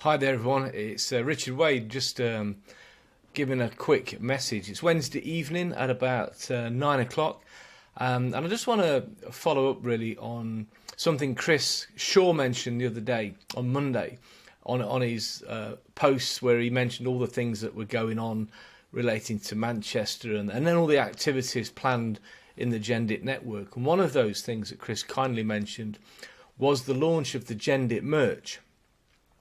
Hi there everyone, it's Richard Wade, just giving a quick message. It's Wednesday evening at about 9 o'clock, and I just want to follow up really on something Chris Shaw mentioned the other day on Monday on his posts, where he mentioned all the things that were going on relating to Manchester and then all the activities planned in the Gendit network. And one of those things that Chris kindly mentioned was the launch of the Gendit merch.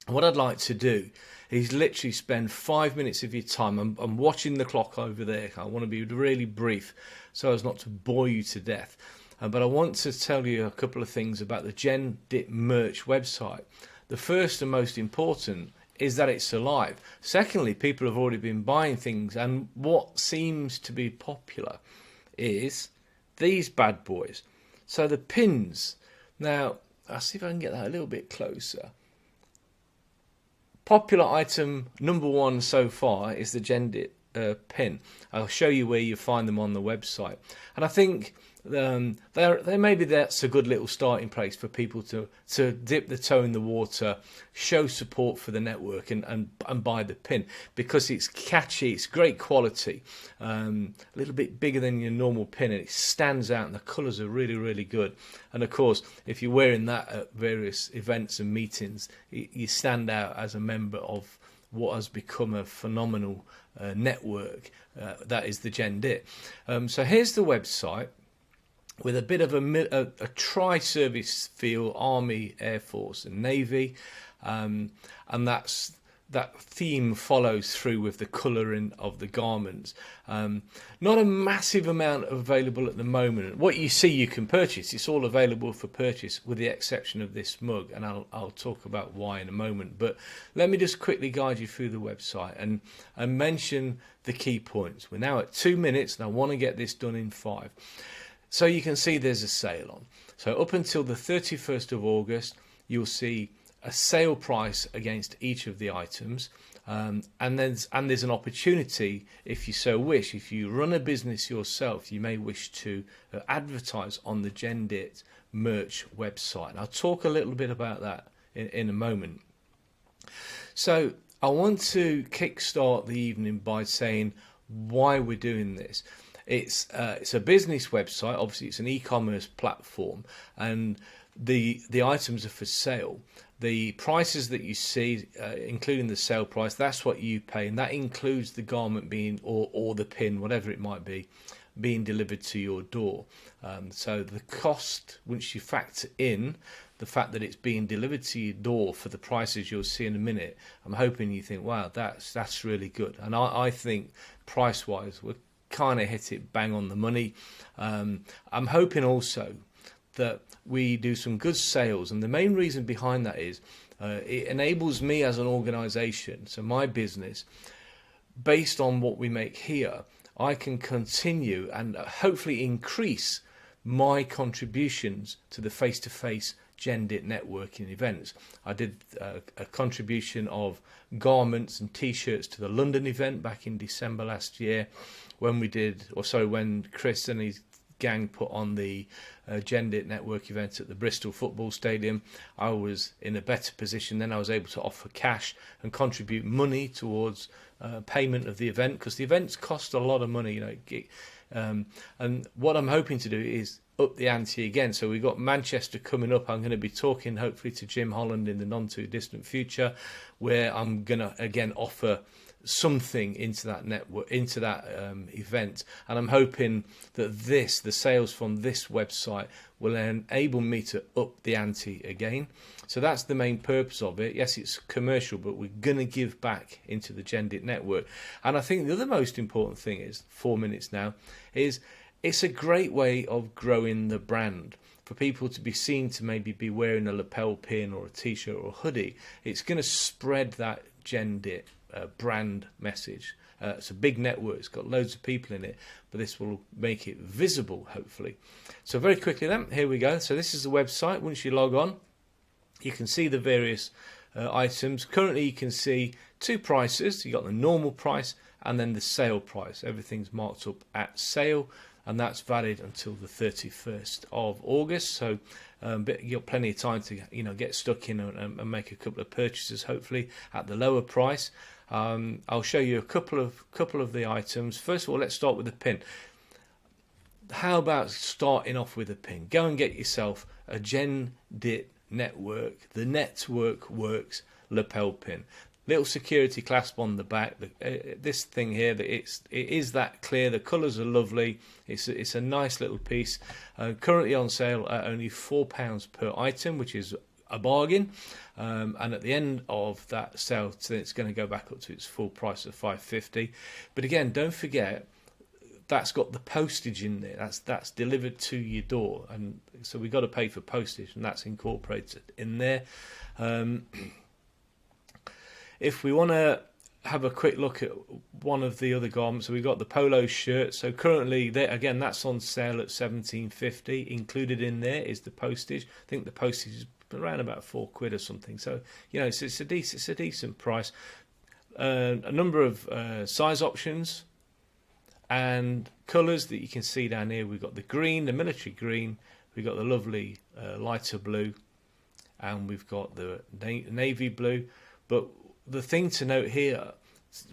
What I'd like to do is literally spend 5 minutes of your time. I'm watching the clock over there. I want to be really brief so as not to bore you to death. But I want to tell you a couple of things about the Gendit merch website. The first and most important is that it's alive. Secondly, people have already been buying things, and what seems to be popular is these bad boys. So the pins. Now, I'll see if I can get that a little bit closer. Popular item number one so far is the Gendit pin. I'll show you where you find them on the website. And I think maybe that's a good little starting place for people to dip the toe in the water, show support for the network and buy the pin, because it's catchy, it's great quality, a little bit bigger than your normal pin, and it stands out, and the colours are really, really good. And of course, if you're wearing that at various events and meetings, you stand out as a member of what has become a phenomenal network, that is the Gendit. So here's the website, with a bit of a tri-service feel, Army, Air Force and Navy, and that theme follows through with the colouring of the garments. Not a massive amount available at the moment. What you see you can purchase. It's all available for purchase with the exception of this mug, and I'll talk about why in a moment. But let me just quickly guide you through the website and mention the key points. We're now at 2 minutes and I want to get this done in 5. So you can see there's a sale on. So up until the 31st of August, you'll see a sale price against each of the items, and there's an opportunity, if you so wish, if you run a business yourself, you may wish to advertise on the Gendit merch website. And I'll talk a little bit about that in a moment. So I want to kickstart the evening by saying why we're doing this. It's a business website. Obviously, it's an e-commerce platform, and the items are for sale. The prices that you see, including the sale price, that's what you pay, and that includes the garment being or the pin, whatever it might be, being delivered to your door. So the cost, once you factor in the fact that it's being delivered to your door for the prices you'll see in a minute, I'm hoping you think, wow, that's really good. And I think price-wise, we're kind of hit it bang on the money. I'm hoping also that we do some good sales, and the main reason behind that is it enables me as an organisation, so my business, based on what we make here, I can continue and hopefully increase my contributions to the face-to-face Gendit networking events. I did a contribution of garments and t-shirts to the London event back in December last year, when Chris and his gang put on the Gendit network event at the Bristol football stadium. I was in a better position then. I was able to offer cash and contribute money towards payment of the event, because the events cost a lot of money, and what I'm hoping to do is up the ante again. So we've got Manchester coming up. I'm going to be talking hopefully to Jim Holland in the not too distant future, where I'm going to again offer something into that network, into that event, and I'm hoping that the sales from this website will enable me to up the ante again. So that's the main purpose of it. Yes, it's commercial, but we're going to give back into the Gendit network. And I think the other most important thing is, 4 minutes now, is it's a great way of growing the brand. For people to be seen to maybe be wearing a lapel pin or a t-shirt or a hoodie, it's going to spread that Gendit brand message. It's a big network, it's got loads of people in it, but this will make it visible, hopefully. So very quickly then, here we go. So this is the website. Once you log on, you can see the various items. Currently you can see two prices. You got the normal price and then the sale price. Everything's marked up at sale, and that's valid until the 31st of August. So But you've got plenty of time to get stuck in and make a couple of purchases, hopefully at the lower price. I'll show you a couple of the items. First of all, let's start with the pin. How about starting off with a pin? Go and get yourself a Gendit network. The network works lapel pin. Little security clasp on the back. This thing here, it is that clear. The colours are lovely. It's a nice little piece. Currently on sale at only £4 per item, which is a bargain. And at the end of that sale, it's going to go back up to its full price of £5.50. But again, don't forget, that's got the postage in there. That's delivered to your door, and so we've got to pay for postage, and that's incorporated in there. If we want to have a quick look at one of the other garments, so we've got the polo shirt. So currently, again, that's on sale at £17.50. Included in there is the postage. I think the postage is around about £4 or something. So it's a decent price. A number of size options and colours that you can see down here. We've got the green, the military green. We've got the lovely lighter blue, and we've got the navy blue. But the thing to note here,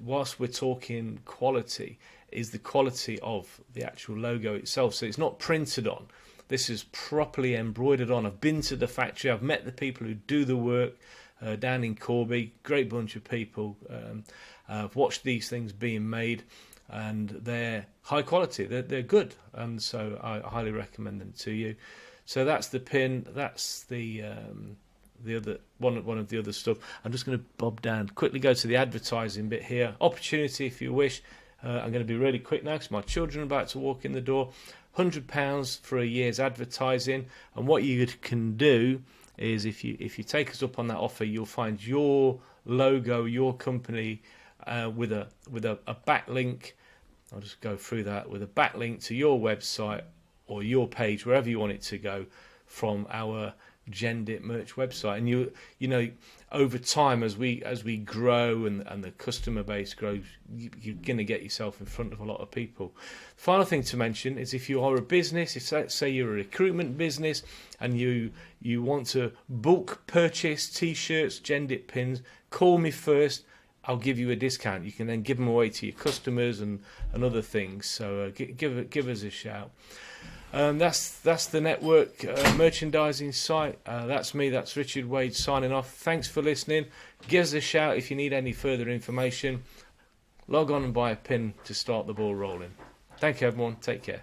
whilst we're talking quality, is the quality of the actual logo itself. So it's not printed on. This is properly embroidered on. I've been to the factory. I've met the people who do the work down in Corby. Great bunch of people. I've watched these things being made, and they're high quality. They're good, and so I highly recommend them to you. So that's the pin. That's the other one of the other stuff. I'm just going to bob down, quickly go to the advertising bit here. Opportunity, if you wish. I'm going to be really quick now because my children are about to walk in the door. £100 for a year's advertising, and what you can do is if you take us up on that offer, you'll find your logo, your company, with a backlink. I'll just go through that with a backlink to your website or your page, wherever you want it to go, from our Gendit merch website. And you over time, as we grow and the customer base grows, you're going to get yourself in front of a lot of people. Final thing to mention is, if you are a business, if say you're a recruitment business and you want to bulk purchase t-shirts, Gendit pins, call me first. I'll give you a discount. You can then give them away to your customers and other things. So give us a shout. That's the network merchandising site. That's me. That's Richard Wade signing off. Thanks for listening. Give us a shout if you need any further information. Log on and buy a pin to start the ball rolling. Thank you, everyone. Take care.